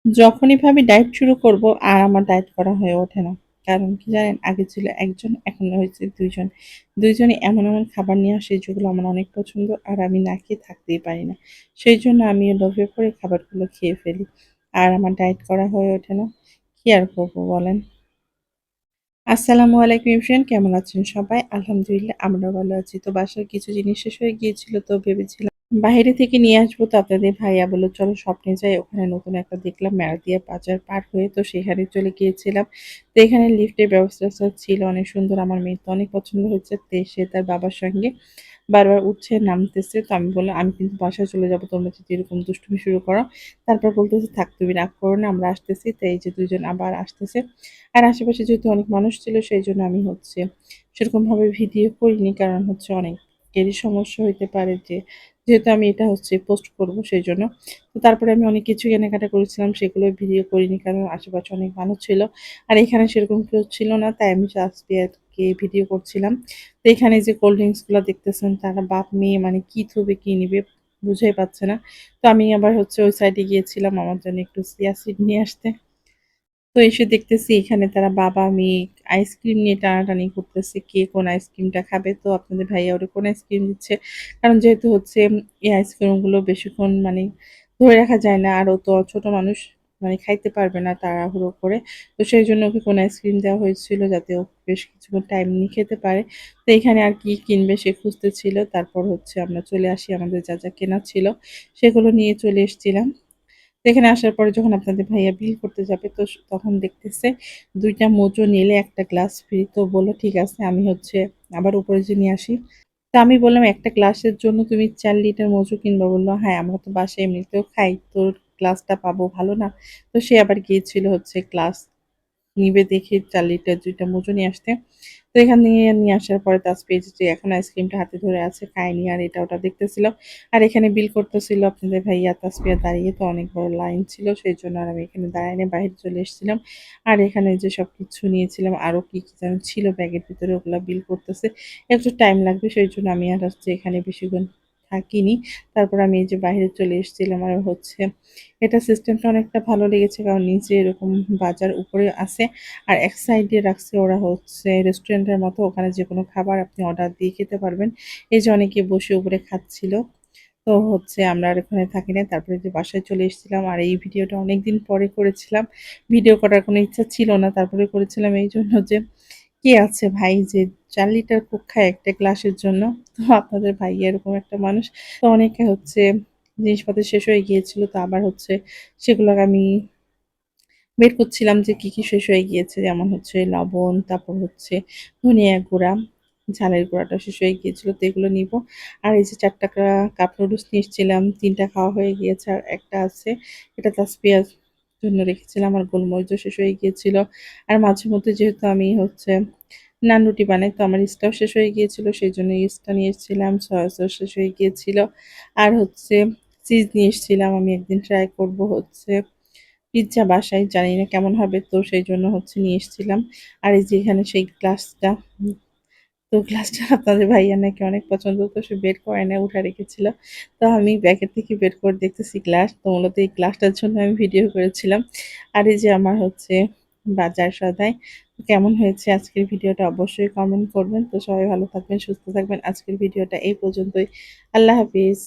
যখনই ভাবি ডায়েট শুরু করব আর আমার ডায়েট করা হয়ে ওঠে না। কারণ কি জানেন? আগে ছিল ১ জন, এখন হয়েছে ২ জন। ২ জনই এমন খাবার নিয়ে আসে যেগুলো আমার অনেক পছন্দ আর আমি না খেয়ে থাকতেই পারি না। সেইজন্য আমি লোভে পড়ে খাবারগুলো খেয়ে ফেলি। আর আমার ডায়েট করা হয়ে ওঠে না। কি আর করব বলেন? আসসালামু আলাইকুম এভরিওয়ান, কেমন আছেন সবাই? আলহামদুলিল্লাহ আমরাও ভালো আছি। তো বাসার কিছু জিনিস শেষ হয়ে গিয়েছিল, তো ভেবেছিলাম বাহিরে থেকে নিয়ে আসবো। তো আপনাদের ভাইয়া বলল চলো স্বপ্নে যাই। ওখানে নতুন একটা দেখলাম মেরাদিয়া বাজার পার হয়ে, তো সেখানে চলে গিয়েছিলাম। তো এখানে লিফটের ব্যবস্থা ছিল অনেক সুন্দর। আমার মেয়ের তো অনেক পছন্দ হয়েছে। তো সে তার বাবার সঙ্গে বারবার উঠছে নামতেছে। তো আমি বললাম, "আমি কিন্তু বাসায় চলে যাবো। তোমরা যদি এরকম দুষ্টুমি শুরু করো।" তারপর বলতেছে, "থাক তুমি রাগ করো না, আমরা আসতেছি।" তো এই যে ২ জন আবার আসতেছে। আর আশেপাশে যেহেতু অনেক মানুষ ছিল সেইজন্য আমি সেরকমভাবে ভিডিও করিনি। কারণ অনেকেরই সমস্যা হইতে পারে যেহেতু আমি এটা পোস্ট করব সেইজন্য। তো তারপরে আমি অনেক কিছু কেনাকাটা করেছিলাম, সেগুলো ভিডিও করিনি কারণ আশেপাশে অনেক মানুষ ছিল। আর এখানে সেরকম কেউ ছিল না, তাই আমি জাস্ট ভিডিও করছিলাম। তো এখানে যে কোল্ড ড্রিংকস গুলা দেখতেছেন, তারা বাপ মেয়ে মানে কি থুবে কি নিবে বুঝাই পাচ্ছে না। তো আমি আবার ওই সাইডে গিয়েছিলাম আমার জন্য একটু চিয়া সিড নিয়ে আসতে। তো এসে দেখতেছি এখানে তারা বাবা-মেয়ে আইসক্রিম নিয়ে টানাটানি করতেছে। কে কোন আইসক্রিমটা খাবে। তো আপনাদের ভাইয়া ওরে কোন আইসক্রিম দিচ্ছে। কারণ যেহেতু এই আইসক্রিমগুলো বেশিক্ষণ মানে ধরে রাখা যায় না। আর ও তো ছোট মানুষ, মানে খাইতে পারবে না তাড়াহুড়ো করে। তো সেইজন্য ওকে কোন আইসক্রিম দেওয়া হয়েছিল যাতে ও বেশ কিছুক্ষণ টাইম নিয়ে খেতে পারে। তো এখানে আর কি কিনবে সে খুঁজতেছিল। তারপর আমরা চলে আসি, আমাদের যা কেনার ছিল সেগুলো নিয়ে চলে এসেছিলাম। তো এখানে আসার পরে যখন আপনাদের ভাইয়া বিল করতে যাবে, তো তখন দেখতেছে ২ টা মোজো নিলে ১ টা গ্লাস ফ্রি। তো বলল, "ঠিক আছে, আমি আবার উপরে যেয়ে নিয়ে আসি।" তো আমি বললাম, "একটা গ্লাসের জন্য তুমি ৪ লিটার মজু কিনবা?" বলল, "হ্যাঁ, আমরা তো বাসায় এমনিতেও খাই। তোর গ্লাসটা পাবো ভালো না?" তো সে আবার গিয়েছিল গ্লাস নিবে দেখে ৪ লিটার ২ টা মজু নিয়ে আসতে। তো এখান থেকে নিয়ে আসার পরে তাসফিয়া যে এখন আইসক্রিমটা হাতে ধরে আছে, খায়নি আর এটা ওটা দেখতেছিল। আর এখানে বিল করতেছিল আপনাদের ভাইয়া, তাসফিয়া দাঁড়িয়ে। তো অনেক বড় লাইন ছিল, সেইজন্য আর আমি এখানে দাঁড়ায় নাই, বাহিরে চলে এসেছিলাম। আর এখানে যে সবকিছু নিয়েছিলাম আরো কি যেন ছিল ব্যাগের ভিতরে, ওগুলা বিল করতেছে। একটু টাইম লাগবে, সেইজন্য আমি আর এখানে বেশিক্ষণ থাকিনি। তারপর আমি এই যে বাহিরে চলে এসেছিলাম। আর এটা সিস্টেমটা অনেকটা ভালো লেগেছে কারণ নিচে এরকম বাজার, উপরে আছে আর এক সাইডে রাখছে ওরা রেস্টুরেন্টের মতো, ওখানে যেকোনো খাবার আপনি অর্ডার দিয়ে খেতে পারবেন। এই যে অনেকে বসে উপরে খাচ্ছিল। তো আমরা আর ওখানে থাকি নাই। তারপরে যে বাসায় চলে এসেছিলাম আর এই ভিডিওটা অনেকদিন পরে করেছিলাম। ভিডিও করার কোনো ইচ্ছা ছিল না। তারপরে করেছিলাম এইজন্য যে কে আছে ভাই যে ৪ লিটার কোক খায় একটা গ্লাসের জন্য। তো আপনাদের ভাইয়া এরকম একটা মানুষ। তো অনেকে জিনিসপত্র শেষ হয়ে গিয়েছিল। তো আবার সেগুলোকে আমি বের করছিলাম যে কি শেষ হয়ে গিয়েছে। যেমন লবণ, তারপর ধনিয়া গুঁড়া, ঝালের গুঁড়াটা শেষ হয়ে গিয়েছিল। তো এগুলো নিবো। আর এই যে ৪ টা কাপ নুডলস নিয়ে এসেছিলাম। ৩ টা খাওয়া হয়ে গিয়েছে। আর একটা আছে, এটা তাসফিয়ার জন্য রেখেছিলাম। আর গোলমরিচও শেষ হয়ে গিয়েছিল। আর মাঝে মধ্যে যেহেতু আমি নান রুটি বানাই, তো আমার ইস্টটাও শেষ হয়ে গিয়েছিল। সেইজন্য ইস্টটা নিয়ে এসেছিলাম। সয়া সস শেষ হয়ে গিয়েছিল। আর চিজ নিয়ে এসেছিলাম। আমি একদিন ট্রাই করব পিজ্জা বাসায়, জানি না কেমন হবে। তো সেইজন্য নিয়ে এসেছিলাম। আর এই যে এখানে সেই গ্লাসটা, তো গ্লাসটা আপনাদের ভাইয়ার নাকি অনেক পছন্দ। তো সে বের করে এনে উঠে রেখেছিল। তো আমি ব্যাগের থেকে বের করে দেখতেছি গ্লাস। তো মূলত এই গ্লাসটার জন্য আমি ভিডিও করেছিলাম। আর এই যে আমার বাজার সদাই। তো কেমন হয়েছে আজকের ভিডিওটা অবশ্যই কমেন্ট করবেন। তো সবাই ভালো থাকবেন, সুস্থ থাকবেন। আজকের ভিডিওটা এই পর্যন্তই। আল্লাহ হাফিজ।